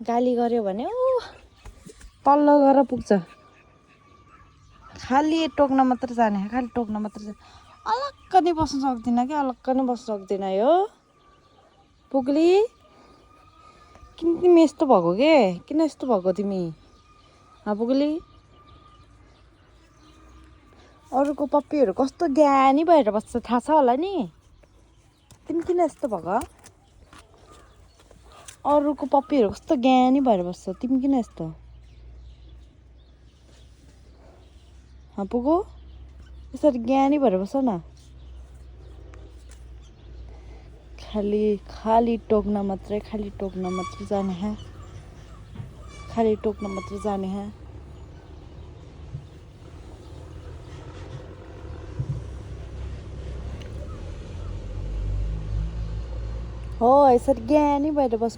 गाली गर्यो भने तल्लो गएर पुग्छ खाली टोक्न मात्र जाने खाली टोक्न मात्र जाने अलक्क नि बस्न सक्दिनँ कि अलक्क नि बस्न सक्दिनँ यो पुग्ली किन तिमी यस्तो भएको के किन यस्तो भएको तिमी पुग्ली अरूको पप्पीहरू कस्तो ज्ञानी भएर बस्छ थाहा छ होला नि तिमी किन यस्तो भएको अरूको पप्पीहरू कस्तो ज्ञानी भएर बस्छ तिमी किन यस्तो पुगो यसरी ज्ञानी भएर बस्छ न खाली टोक्न मात्रै खाली टोक्न मात्रै जाने खाली टोक्न मात्रै जाने हो यसरी ज्ञानी भएर बस्नु